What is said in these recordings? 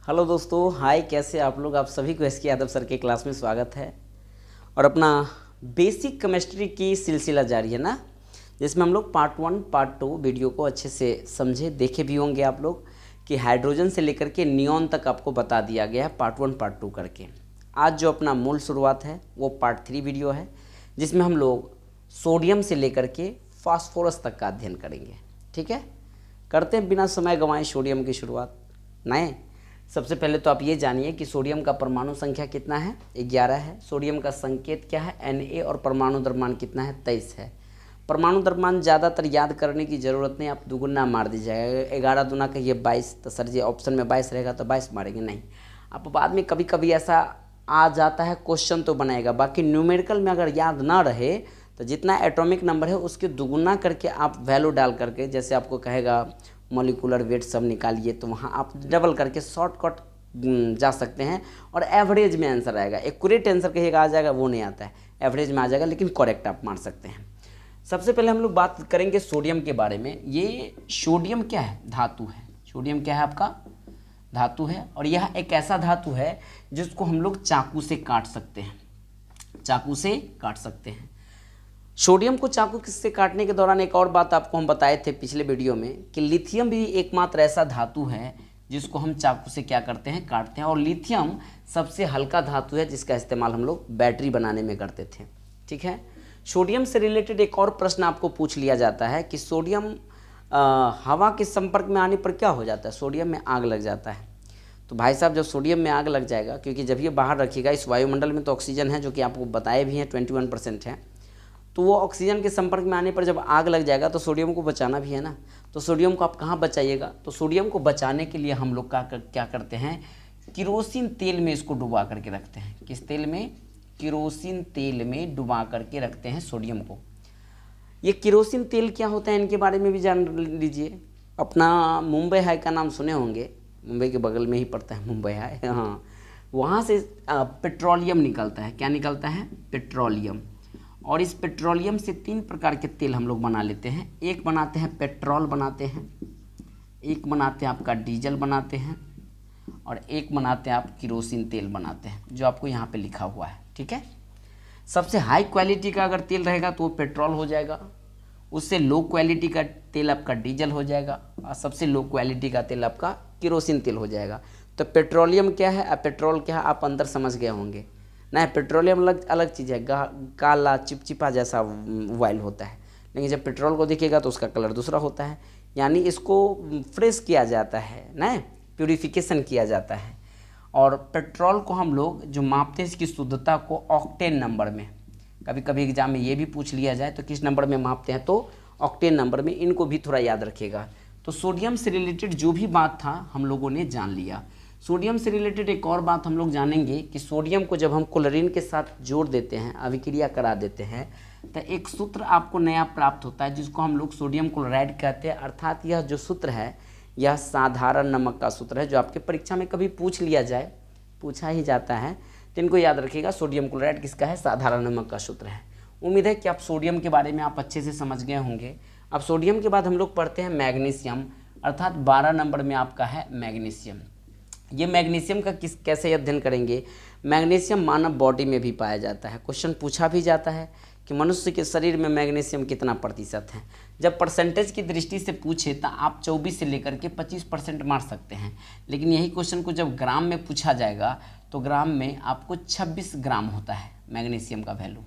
Hello दोस्तों, हाय। कैसे आप लोग? आप सभी को एस के यादव सर के क्लास में स्वागत है। और अपना बेसिक केमिस्ट्री की सिलसिला जारी है ना, जिसमें हम लोग पार्ट 1 पार्ट 2 वीडियो को अच्छे से समझे देखे भी होंगे आप लोग कि हाइड्रोजन से लेकर के नियॉन तक आपको बता दिया गया है पार्ट 1 पार्ट 2 करके। आज जो अपना मूल शुरुआत है वो पार्ट 3 वीडियो है, जिसमें हम लोग सोडियम से लेकर के फास्फोरस तक का अध्ययन करेंगे। ठीक है, करते हैं बिना समय गंवाए सोडियम की शुरुआत। नए सबसे पहले तो आप ये जानिए कि सोडियम का परमाणु संख्या कितना है, 11 है। सोडियम का संकेत क्या है, Na, और परमाणु द्रव्यमान कितना है, 23 है। परमाणु द्रव्यमान ज़्यादातर याद करने की ज़रूरत नहीं, आप दुगुना मार दीजिएगा। 11 दूना कहिए 22, तो सर जी ऑप्शन में 22 रहेगा तो 22 मारेंगे, नहीं। आप बाद में कभी कभी ऐसा आ जाता है, क्वेश्चन तो बनाएगा, बाकी न्यूमेरिकल में अगर याद ना रहे तो जितना एटॉमिक नंबर है उसके दुगुना करके आप वैल्यू डाल करके, जैसे आपको कहेगा मॉलिक्यूलर वेट सब निकालिए, तो वहाँ आप डबल करके शॉर्टकट जा सकते हैं और एवरेज में आंसर आएगा। एक्यूरेट आंसर कहिएगा आ जाएगा, वो नहीं आता है, एवरेज में आ जाएगा, लेकिन करेक्ट आप मान सकते हैं। सबसे पहले हम लोग बात करेंगे सोडियम के बारे में। ये सोडियम क्या है, धातु है। सोडियम क्या है आपका, धातु है। और यह एक ऐसा धातु है जिसको हम लोग चाकू से काट सकते हैं, चाकू से काट सकते हैं। सोडियम को चाकू से काटने के दौरान एक और बात आपको हम बताए थे पिछले वीडियो में कि लिथियम भी एकमात्र ऐसा धातु है जिसको हम चाकू से क्या करते हैं, काटते हैं। और लिथियम सबसे हल्का धातु है जिसका इस्तेमाल हम लोग बैटरी बनाने में करते थे। ठीक है, सोडियम से रिलेटेड एक और प्रश्न आपको पूछ लिया जाता है कि सोडियम हवा के संपर्क में आने पर क्या हो जाता है, सोडियम में आग लग जाता है। तो भाई साहब, जब सोडियम में आग लग जाएगा, क्योंकि जब ये बाहर रखिएगा, इस वायुमंडल में तो ऑक्सीजन है जो कि आपको बताए भी हैं 21% है, तो वो ऑक्सीजन के संपर्क में आने पर जब आग लग जाएगा तो सोडियम को बचाना भी है ना। तो सोडियम को आप कहाँ बचाइएगा, तो सोडियम को बचाने के लिए हम लोग क्या करते हैं, किरोसिन तेल में इसको डुबा करके रखते हैं। किस तेल में, किरोसिन तेल में डुबा करके रखते हैं सोडियम को। ये किरोसिन तेल क्या होता है, इनके बारे में भी जान लीजिए। अपना मुंबई हाई का नाम सुने होंगे, मुंबई के बगल में ही पड़ता है मुंबई हाई, हाँ। वहाँ से पेट्रोलियम निकलता है। क्या निकलता है, पेट्रोलियम। और इस पेट्रोलियम से 3 प्रकार के तेल हम लोग बना लेते हैं। एक बनाते हैं पेट्रोल बनाते हैं, एक बनाते हैं आपका डीजल बनाते हैं, और एक बनाते हैं आप किरोसिन तेल बनाते हैं, जो आपको यहाँ पे लिखा हुआ है। ठीक है, सबसे हाई क्वालिटी का अगर तेल रहेगा तो वो पेट्रोल हो जाएगा, उससे लो क्वालिटी का तेल आपका डीजल हो जाएगा, और सबसे लो क्वालिटी का तेल आपका किरोसिन तेल हो जाएगा। तो पेट्रोलियम क्या है और पेट्रोल क्या है, आप अंदर समझ गए होंगे ना। पेट्रोलियम अलग चीज़ है, काला चिपचिपा जैसा ऑयल होता है, लेकिन जब पेट्रोल को देखिएगा तो उसका कलर दूसरा होता है। यानी इसको फ्रेश किया जाता है ना, प्यूरिफिकेशन किया जाता है। और पेट्रोल को हम लोग जो मापते हैं इसकी शुद्धता को ऑक्टेन नंबर में, कभी कभी एग्जाम में ये भी पूछ लिया जाए तो किस नंबर में मापते हैं, तो ऑक्टेन नंबर में। इनको भी थोड़ा याद रखिएगा। तो सोडियम से रिलेटेड जो भी बात था हम लोगों ने जान लिया। सोडियम से रिलेटेड एक और बात हम लोग जानेंगे कि सोडियम को जब हम क्लोरीन के साथ जोड़ देते हैं, अभिक्रिया करा देते हैं, तो एक सूत्र आपको नया प्राप्त होता है जिसको हम लोग सोडियम क्लोराइड कहते हैं। अर्थात यह जो सूत्र है यह साधारण नमक का सूत्र है, जो आपके परीक्षा में कभी पूछ लिया जाए, पूछा ही जाता है, तो इनको याद रखिएगा। सोडियम क्लोराइड किसका है, साधारण नमक का सूत्र है। उम्मीद है कि आप सोडियम के बारे में आप अच्छे से समझ गए होंगे। अब सोडियम के बाद हम लोग पढ़ते हैं मैग्नीशियम, अर्थात 12 नंबर में आपका है मैग्नीशियम। ये मैग्नीशियम का कैसे अध्ययन करेंगे। मैग्नीशियम मानव बॉडी में भी पाया जाता है। क्वेश्चन पूछा भी जाता है कि मनुष्य के शरीर में मैग्नीशियम कितना प्रतिशत है। जब परसेंटेज की दृष्टि से पूछे तो आप 24 से लेकर के 25% मार सकते हैं, लेकिन यही क्वेश्चन को जब ग्राम में पूछा जाएगा तो ग्राम में आपको 26 ग्राम होता है मैग्नीशियम का वैल्यू,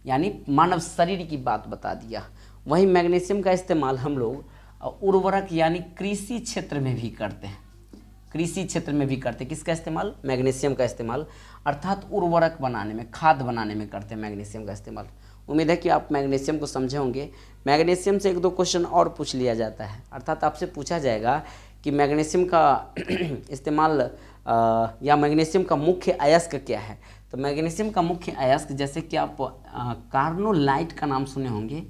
यानी मानव शरीर की बात बता दिया। वही मैग्नीशियम का इस्तेमाल हम लोग उर्वरक यानी कृषि क्षेत्र में भी करते हैं, कृषि क्षेत्र में भी करते हैं। किसका इस्तेमाल, मैग्नीशियम का इस्तेमाल, अर्थात उर्वरक बनाने में, खाद बनाने में करते हैं मैग्नीशियम का इस्तेमाल। उम्मीद है कि आप मैग्नीशियम को समझे होंगे। मैग्नीशियम से 1-2 क्वेश्चन और पूछ लिया जाता है, अर्थात आपसे पूछा जाएगा कि मैग्नीशियम का इस्तेमाल या मैग्नीशियम का मुख्य अयस्क क्या है। तो मैग्नीशियम का मुख्य अयस्क, जैसे कि आप कार्नोलाइट का नाम सुने होंगे,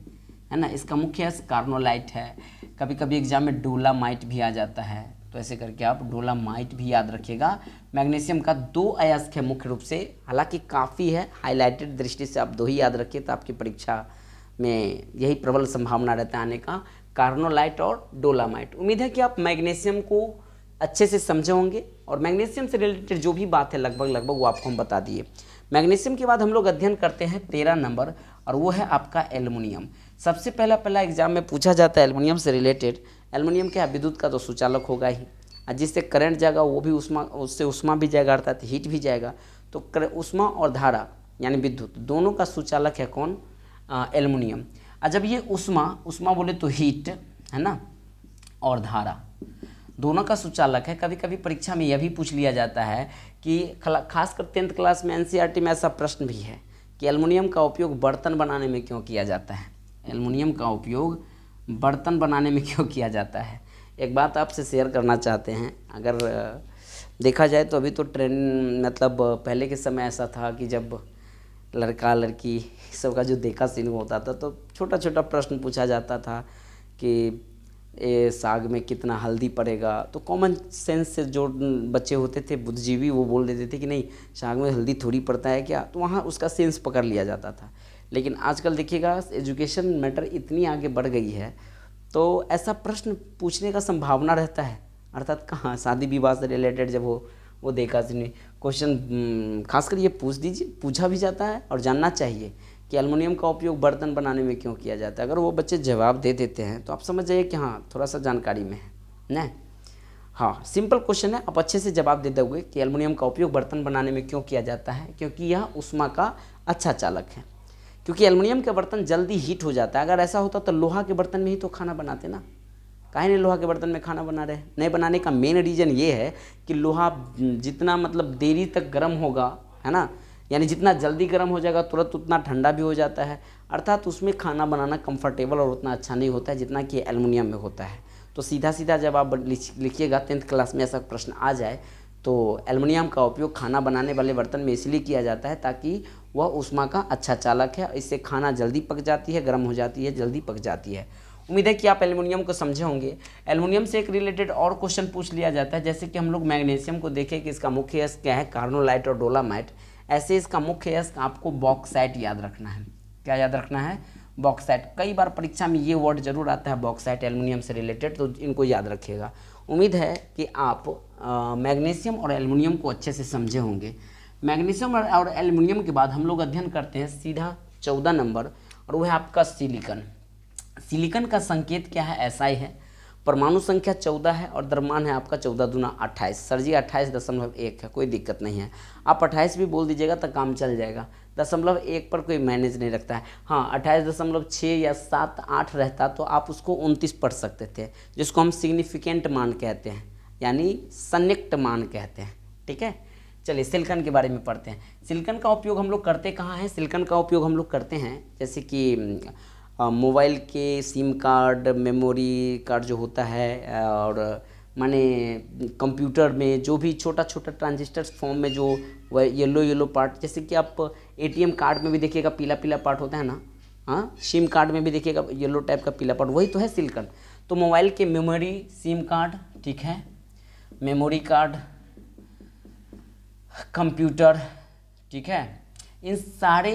है ना, इसका मुख्य अयस्क कार्नोलाइट है। कभी कभी एग्जाम में डोलामाइट भी आ जाता है, तो ऐसे करके आप डोलामाइट भी याद रखिएगा। मैग्नीशियम का 2 अयस्क है मुख्य रूप से, हालांकि काफ़ी है, हाईलाइटेड दृष्टि से आप 2 ही याद रखिए तो आपकी परीक्षा में यही प्रबल संभावना रहता है आने का, कार्नोलाइट और डोलामाइट। उम्मीद है कि आप मैग्नीशियम को अच्छे से समझे होंगे। और मैग्नीशियम से रिलेटेड जो भी बात है लगभग वो आपको हम बता दिए। मैग्नीशियम के बाद हम लोग अध्ययन करते हैं 13 नंबर, और वो है आपका एल्युमिनियम। सबसे पहला एग्जाम में पूछा जाता है एल्युमिनियम से रिलेटेड। एल्युमिनियम क्या, विद्युत का तो सुचालक होगा ही, और जिससे करंट जाएगा वो भी उष्मा, उससे उष्मा भी जाएगा अर्थात हीट भी जाएगा। तो उष्मा और धारा यानी विद्युत दोनों का सुचालक है कौन, एल्युमिनियम। और जब ये उष्मा बोले तो हीट है ना, और धारा दोनों का सुचालक है। कभी कभी परीक्षा में यह भी पूछ लिया जाता है कि खासकर 10th क्लास में एनसीईआरटी में ऐसा प्रश्न भी है कि एल्युमिनियम का उपयोग बर्तन बनाने में क्यों किया जाता है। एल्युमिनियम का उपयोग बर्तन बनाने में क्यों किया जाता है। एक बात आपसे शेयर करना चाहते हैं, अगर देखा जाए तो अभी तो ट्रेंड मतलब पहले के समय ऐसा था कि जब लड़का लड़की सबका जो देखा सीन होता था तो छोटा छोटा प्रश्न पूछा जाता था कि साग में कितना हल्दी पड़ेगा। तो कॉमन सेंस से जो बच्चे होते थे बुद्धिजीवी वो बोल देते थे कि नहीं साग में हल्दी थोड़ी पड़ता है क्या, तो वहाँ उसका सेंस पकड़ लिया जाता था। लेकिन आजकल देखिएगा एजुकेशन मैटर इतनी आगे बढ़ गई है तो ऐसा प्रश्न पूछने का संभावना रहता है, अर्थात कहाँ शादी विवाह से रिलेटेड जब वो देखा सुनी क्वेश्चन खासकर ये पूछा भी जाता है और जानना चाहिए कि एल्युमिनियम का उपयोग बर्तन बनाने में क्यों किया जाता है। अगर वो बच्चे जवाब दे देते हैं तो आप समझ जाइए कि हाँ थोड़ा सा जानकारी में है ना। हाँ सिंपल क्वेश्चन है, आप अच्छे से जवाब दे दोगे कि एल्युमिनियम का उपयोग बर्तन बनाने में क्यों किया जाता है, क्योंकि यह ऊष्मा का अच्छा चालक है। क्योंकि एल्युमिनियम का बर्तन जल्दी हीट हो जाता है। अगर ऐसा होता तो लोहा के बर्तन में ही तो खाना बनाते ना, काहे नहीं लोहा के बर्तन में खाना बना रहे। नहीं बनाने का मेन रीज़न ये है कि लोहा जितना मतलब देरी तक गर्म होगा है ना, यानी जितना जल्दी गर्म हो जाएगा तुरंत उतना ठंडा भी हो जाता है, अर्थात उसमें खाना बनाना कंफर्टेबल और उतना अच्छा नहीं होता है जितना कि एल्युमिनियम में होता है। तो सीधा सीधा जब आप लिखिएगा 10th क्लास में ऐसा प्रश्न आ जाए तो एल्युमिनियम का उपयोग खाना बनाने वाले बर्तन में इसलिए किया जाता है ताकि वह ऊष्मा का अच्छा चालक है। इससे खाना जल्दी पक जाती है, गर्म हो जाती है, जल्दी पक जाती है। उम्मीद है कि आप एल्युमिनियम को समझे होंगे। एल्युमिनियम से एक रिलेटेड और क्वेश्चन पूछ लिया जाता है, जैसे कि हम लोग मैग्नीशियम को देखें कि इसका मुख्य यस्क क्या है, कार्नोलाइट और डोलामाइट। ऐसे इसका मुख्य यस्क आपको बॉक्साइट याद रखना है। क्या याद रखना है, बॉक्साइट। कई बार परीक्षा में ये वर्ड जरूर आता है बॉक्साइट एल्युमिनियम से रिलेटेड, तो इनको याद रखिएगा। उम्मीद है कि आप मैग्नीशियम और एल्युमिनियम को अच्छे से समझे होंगे। मैग्नीशियम और एल्युमिनियम के बाद हम लोग अध्ययन करते हैं सीधा 14 नंबर, और वो है आपका सिलिकॉन। सिलिकॉन का संकेत क्या है, SI है। परमाणु संख्या 14 है और द्रव्यमान है आपका 14 दूना 28। सर जी 28.1 है, कोई दिक्कत नहीं है, आप 28 भी बोल दीजिएगा तो काम चल जाएगा। 0.1 पर कोई मैनेज नहीं रखता है। हाँ 28.6 या 7, 8 रहता तो आप उसको 29 पढ़ सकते थे, जिसको हम सिग्निफिकेंट मान कहते हैं, यानी संयुक्त मान कहते हैं। ठीक है, चलिए सिलिकॉन के बारे में पढ़ते हैं। सिलिकॉन का उपयोग हम लोग करते कहाँ हैं, सिलिकॉन का उपयोग हम लोग करते हैं जैसे कि मोबाइल के सिम कार्ड, मेमोरी कार्ड जो होता है, और माने कंप्यूटर में जो भी छोटा छोटा ट्रांजिस्टर्स फॉर्म में जो येलो पार्ट, जैसे कि आप ATM कार्ड में भी देखिएगा पीला पीला पार्ट होता है ना, हाँ सिम कार्ड में भी देखिएगा येलो टाइप का पीला पार्ट, वही तो है सिलिकॉन। तो मोबाइल के मेमोरी, सिम कार्ड, ठीक है, मेमोरी कार्ड, कंप्यूटर, ठीक है, इन सारे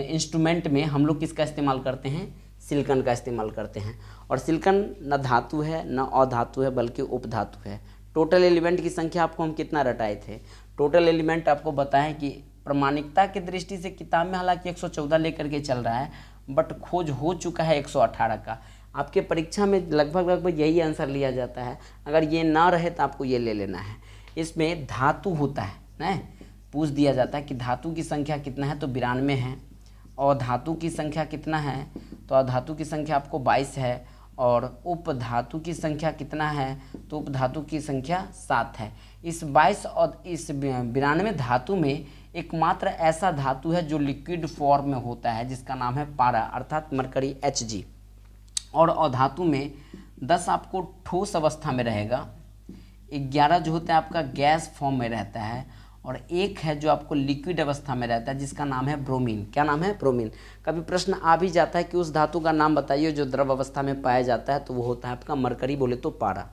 इंस्ट्रूमेंट में हम लोग किसका इस्तेमाल करते हैं, सिलिकॉन का इस्तेमाल करते हैं। और सिलिकॉन न धातु है न अधातु है बल्कि उपधातु है। टोटल एलिमेंट की संख्या आपको हम कितना रटाए थे, टोटल एलिमेंट आपको बताएं कि प्रामाणिकता की दृष्टि से किताब में हालांकि 114 लेकर के चल रहा है, बट खोज हो चुका है 118 का। आपके परीक्षा में लगभग यही आंसर लिया जाता है, अगर ये ना रहे तो आपको ये ले लेना है। इसमें धातु होता है ना, पूछ दिया जाता है कि धातु की संख्या कितना है तो 92 है, और धातु की संख्या कितना है तो अधातु की संख्या आपको 22 है, और उपधातु की संख्या कितना है तो उपधातु की संख्या 7 है। इस 22 और इस 92 धातु में एकमात्र ऐसा धातु है जो लिक्विड फॉर्म में होता है जिसका नाम है पारा अर्थात मरकरी Hg, और अधातु में 10 आपको ठोस अवस्था में रहेगा, 11 जो होता है आपका गैस फॉर्म में रहता है, और एक है जो आपको लिक्विड अवस्था में रहता है जिसका नाम है ब्रोमीन। क्या नाम है, ब्रोमीन। कभी प्रश्न आ भी जाता है कि उस धातु का नाम बताइए जो द्रव अवस्था में पाया जाता है, तो वो होता है आपका मरकरी बोले तो पारा,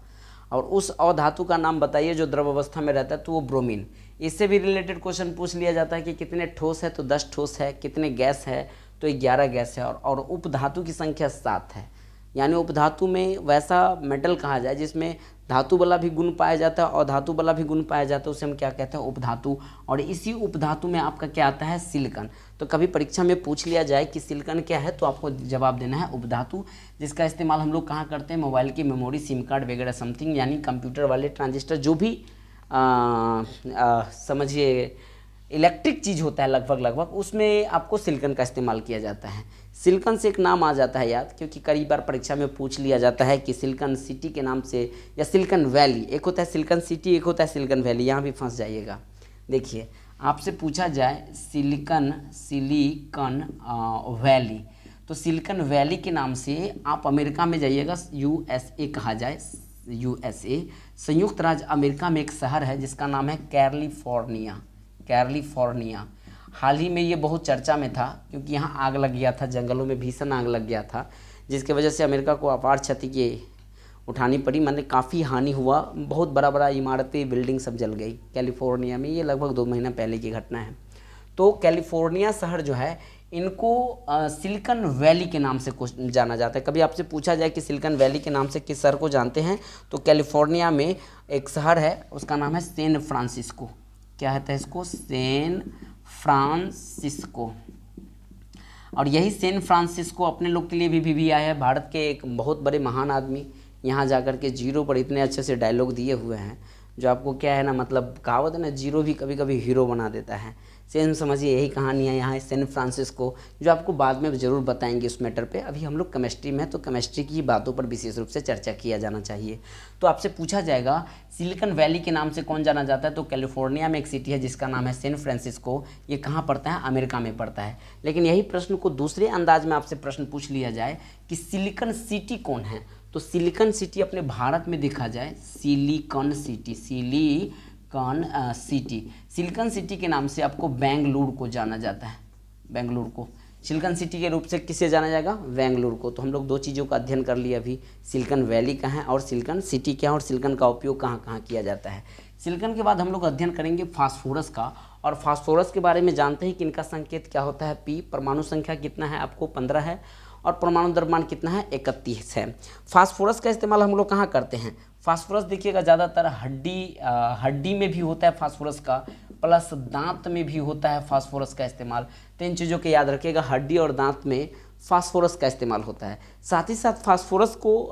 और उस अधातु का नाम बताइए जो द्रव अवस्था में रहता है तो वो ब्रोमीन। इससे भी रिलेटेड क्वेश्चन पूछ लिया जाता है कि कितने ठोस है तो 10 ठोस है, कितने गैस है तो 11 गैस है, और उपधातु की संख्या 7 है। यानी उपधातु में वैसा मेटल कहा जाए जिसमें धातु वाला भी गुण पाया जाता है और धातु वाला भी गुण पाया जाता है, उसे हम क्या कहते हैं, उपधातु। और इसी उपधातु में आपका क्या आता है, सिलिकॉन। तो कभी परीक्षा में पूछ लिया जाए कि सिलिकॉन क्या है, तो आपको जवाब देना है उपधातु, जिसका इस्तेमाल हम लोग कहाँ करते हैं, मोबाइल की मेमोरी, सिम कार्ड वगैरह समथिंग, यानी कंप्यूटर वाले ट्रांजिस्टर, जो भी समझिए इलेक्ट्रिक चीज़ होता है लगभग उसमें आपको सिलिकॉन का इस्तेमाल किया जाता है। सिलिकॉन से एक नाम आ जाता है याद, क्योंकि कई बार परीक्षा में पूछ लिया जाता है कि सिलिकॉन सिटी के नाम से, या सिलिकॉन वैली, एक होता है सिलिकॉन सिटी, एक होता है सिलिकॉन वैली, यहाँ भी फंस जाइएगा। देखिए आपसे पूछा जाए सिलिकॉन वैली, तो सिलिकॉन वैली के नाम से आप अमेरिका में जाइएगा, USA कहा जाए, USA, संयुक्त राज्य अमेरिका में एक शहर है जिसका नाम है कैलिफोर्निया। हाल ही में ये बहुत चर्चा में था क्योंकि यहाँ आग लग गया था, जंगलों में भीषण आग लग गया था, जिसकी वजह से अमेरिका को अपार क्षति की उठानी पड़ी, माने काफ़ी हानि हुआ, बहुत बड़ा इमारतें, बिल्डिंग सब जल गई कैलिफोर्निया में। ये लगभग 2 महीना पहले की घटना है। तो कैलिफोर्निया शहर जो है, इनको सिलिकॉन वैली के नाम से जाना जाता है। कभी आपसे पूछा जाए कि सिलिकॉन वैली के नाम से किस शहर को जानते हैं, तो कैलिफोर्निया में एक शहर है, उसका नाम है सैन फ्रांसिस्को। क्या है इसको, सैन फ्रांसिस्को। और यही सैन फ्रांसिस्को अपने लोग के लिए भी आया है। भारत के एक बहुत बड़े महान आदमी यहाँ जाकर के जीरो पर इतने अच्छे से डायलॉग दिए हुए हैं, जो आपको क्या है ना, मतलब कहावत है ना, जीरो भी कभी कभी हीरो बना देता है। सेम समझिए यही कहानी है यहाँ सैन फ्रांसिस्को, जो आपको बाद में ज़रूर बताएंगे उस मैटर पे। अभी हम लोग केमिस्ट्री में हैं, तो केमिस्ट्री की बातों पर विशेष रूप से चर्चा किया जाना चाहिए। तो आपसे पूछा जाएगा सिलिकॉन वैली के नाम से कौन जाना जाता है, तो कैलिफोर्निया में एक सिटी है जिसका नाम है सैन फ्रांसिस्को। ये कहाँ पड़ता है, अमेरिका में पड़ता है। लेकिन यही प्रश्न को दूसरे अंदाज में आपसे प्रश्न पूछ लिया जाए कि सिलिकॉन सिटी कौन है, तो सिलिकॉन सिटी अपने भारत में देखा जाए, सिलिकॉन सिलिकॉन सिटी के नाम से आपको बेंगलुरु को जाना जाता है। बेंगलुरु को सिलिकॉन सिटी के रूप से किसे जाना जाएगा, बेंगलुरु को। तो हम लोग 2 चीज़ों का अध्ययन कर लिया अभी, सिलिकॉन वैली कहाँ है और सिलिकॉन सिटी क्या है, और सिलिकॉन का उपयोग कहाँ कहाँ किया जाता है। सिलिकॉन के बाद हम लोग अध्ययन करेंगे फास्फोरस का, और फास्फोरस के बारे में जानते हैं कि इनका संकेत क्या होता है, P। परमाणु संख्या कितना है आपको, 15 है, और परमाणु द्रव्यमान कितना है, 31 है। फास्फोरस का इस्तेमाल हम लोग कहाँ करते हैं, फास्फोरस देखिएगा ज़्यादातर हड्डी में भी होता है फास्फोरस का, प्लस दांत में भी होता है फास्फोरस का इस्तेमाल। तो इन चीज़ों के याद रखिएगा, हड्डी और दांत में फास्फोरस का इस्तेमाल होता है। साथ ही साथ फास्फोरस को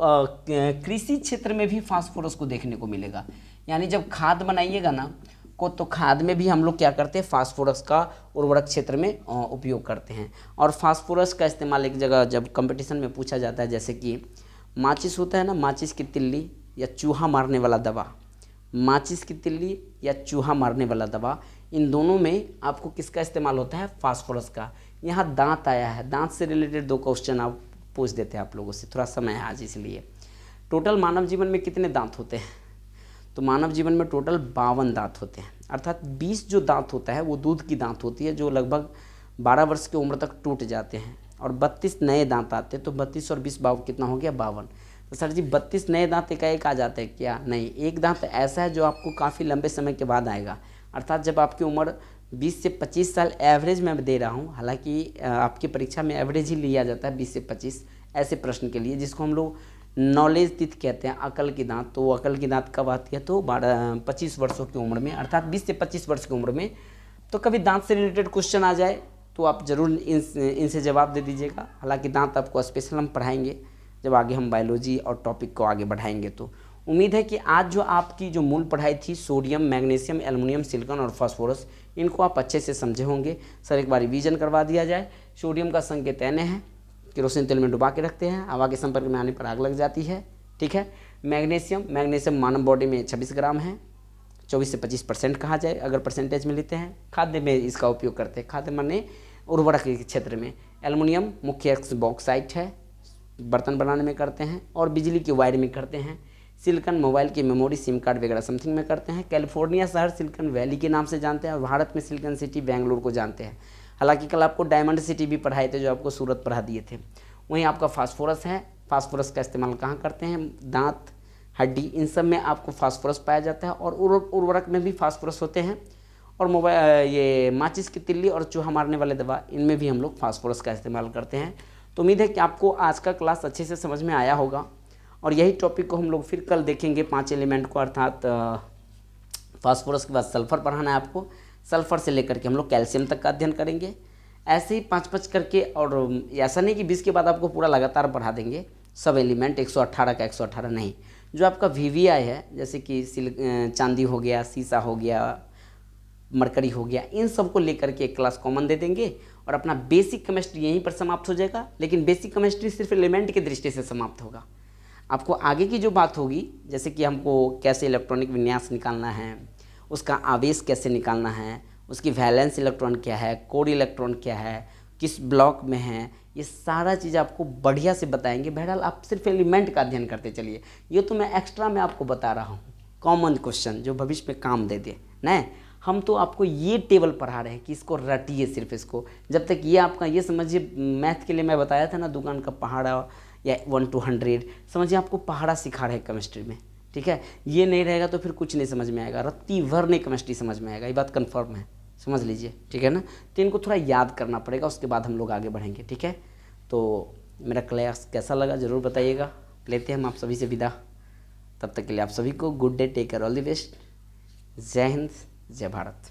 कृषि क्षेत्र में भी फास्फोरस को देखने को मिलेगा, यानी जब खाद बनाइएगा ना तो खाद में भी हम लोग क्या करते हैं, फास्फोरस का उर्वरक क्षेत्र में उपयोग करते हैं। और फास्फोरस का इस्तेमाल एक जगह जब कंपटीशन में पूछा जाता है, जैसे कि माचिस होता है ना, माचिस की तिल्ली या चूहा मारने वाला दवा, माचिस की तिल्ली या चूहा मारने वाला दवा, इन दोनों में आपको किसका इस्तेमाल होता है, फास्फोरस का। यहाँ दांत आया है, दांत से रिलेटेड 2 क्वेश्चन आप पूछ देते हैं आप लोगों से, थोड़ा समय है आज इसलिए। टोटल मानव जीवन में कितने दांत होते हैं, तो मानव जीवन में टोटल 52 दांत होते हैं, अर्थात 20 जो दांत होता है वो दूध की दांत होती है, जो लगभग 12 वर्ष की उम्र तक टूट जाते हैं, और 32 नए दांत आते हैं। तो 32 और 20 कितना हो गया, 52। तो सर जी 32 नए दांत एकाएक आ जाते हैं क्या, नहीं, एक दांत ऐसा है जो आपको काफ़ी लंबे समय के बाद आएगा, अर्थात जब आपकी उम्र 20 से 25 साल एवरेज में दे रहा हूँ, हालांकि आपकी परीक्षा में एवरेज ही लिया जाता है 20 से 25 ऐसे प्रश्न के लिए, जिसको हम लोग नॉलेज टीथ कहते हैं, अकल की दांत। तो अकल की दांत कब आती है, तो 25 वर्षों की उम्र में, अर्थात 20 से 25 वर्ष की उम्र में। तो कभी दांत से रिलेटेड क्वेश्चन आ जाए तो आप ज़रूर इनसे जवाब दे दीजिएगा। हालांकि दांत आपको स्पेशल हम पढ़ाएंगे जब आगे हम बायोलॉजी और टॉपिक को आगे बढ़ाएंगे। तो उम्मीद है कि आज जो आपकी जो मूल पढ़ाई थी, सोडियम, मैग्नीशियम, एल्युमिनियम, सिलिकॉन और फास्फोरस, इनको आप अच्छे से समझे होंगे। सर एक बार रिवीजन करवा दिया जाए। सोडियम का संकेत Na है, केरोसिन तेल में डुबा के रखते हैं, हवा के संपर्क में आने पर आग लग जाती है, ठीक है। मैग्नीशियम मानव बॉडी में 26 ग्राम है, 24 से 25% कहा जाए अगर परसेंटेज में लेते हैं। खाद्य में इसका उपयोग करते हैं, खाद्य माने उर्वरक के क्षेत्र में। एल्युमिनियम मुख्य बॉक्साइट है, बर्तन बनाने में करते हैं, और बिजली की वायर में करते हैं। सिलिकॉन मोबाइल की मेमोरी, सिम कार्ड वगैरह समथिंग में करते हैं। कैलिफोर्निया शहर सिलिकॉन वैली के नाम से जानते हैं, और भारत में सिलिकॉन सिटी बेंगलुरु को जानते हैं। हालांकि कल आपको डायमंड सिटी भी पढ़ाए थे, जो आपको सूरत पढ़ा दिए थे। वहीं आपका फास्फोरस है, फास्फोरस का इस्तेमाल कहाँ करते हैं, दांत, हड्डी, इन सब में आपको फास्फोरस पाया जाता है, और उर्वरक में भी फास्फोरस होते हैं। और मोबाइल, ये माचिस की तिल्ली और चूहा मारने वाले दवा, इनमें भी हम लोग फास्फोरस का इस्तेमाल करते हैं। तो उम्मीद है कि आपको आज का क्लास अच्छे से समझ में आया होगा और यही टॉपिक को हम लोग फिर कल देखेंगे 5 एलिमेंट को, अर्थात फास्फोरस के बाद सल्फर पढ़ाना है आपको। सल्फर से लेकर के हम लोग कैल्शियम तक का अध्ययन करेंगे, ऐसे ही 5-5 करके। और ऐसा नहीं कि 20 के बाद आपको पूरा लगातार पढ़ा देंगे सब एलिमेंट 118 का 118 नहीं। जो आपका VVI है, जैसे कि चांदी हो गया, शीशा हो गया, मरकरी हो गया, इन सब को लेकर के एक क्लास कॉमन दे देंगे और अपना बेसिक केमिस्ट्री यहीं पर समाप्त हो जाएगा। लेकिन बेसिक केमिस्ट्री सिर्फ एलिमेंट की दृष्टि से समाप्त होगा। आपको आगे की जो बात होगी, जैसे कि हमको कैसे इलेक्ट्रॉनिक विन्यास निकालना है, उसका आवेश कैसे निकालना है, उसकी वैलेंस इलेक्ट्रॉन क्या है, कोर इलेक्ट्रॉन क्या है, किस ब्लॉक में है, ये सारा चीज़ आपको बढ़िया से बताएंगे। बहरहाल आप सिर्फ एलिमेंट का अध्ययन करते चलिए। ये तो मैं एक्स्ट्रा में आपको बता रहा हूँ, कॉमन क्वेश्चन जो भविष्य में काम दे दे ना। हम तो आपको ये टेबल पढ़ा रहे हैं कि इसको रटिए, सिर्फ इसको। जब तक ये आपका ये समझिए, मैथ के लिए मैं बताया था ना, दुकान का पहाड़ा या 1 to 100, समझिए आपको पहाड़ा सिखा रहे हैं केमिस्ट्री में, ठीक है। ये नहीं रहेगा तो फिर कुछ नहीं समझ में आएगा, रत्ती भर नहीं केमिस्ट्री समझ में आएगा, ये बात कन्फर्म है, समझ लीजिए, ठीक है ना। तो इनको थोड़ा याद करना पड़ेगा, उसके बाद हम लोग आगे बढ़ेंगे, ठीक है। तो मेरा क्लास कैसा लगा ज़रूर बताइएगा। लेते हैं हम आप सभी से विदा, तब तक के लिए आप सभी को good day, take care, all the best. जय हिंद, जय भारत।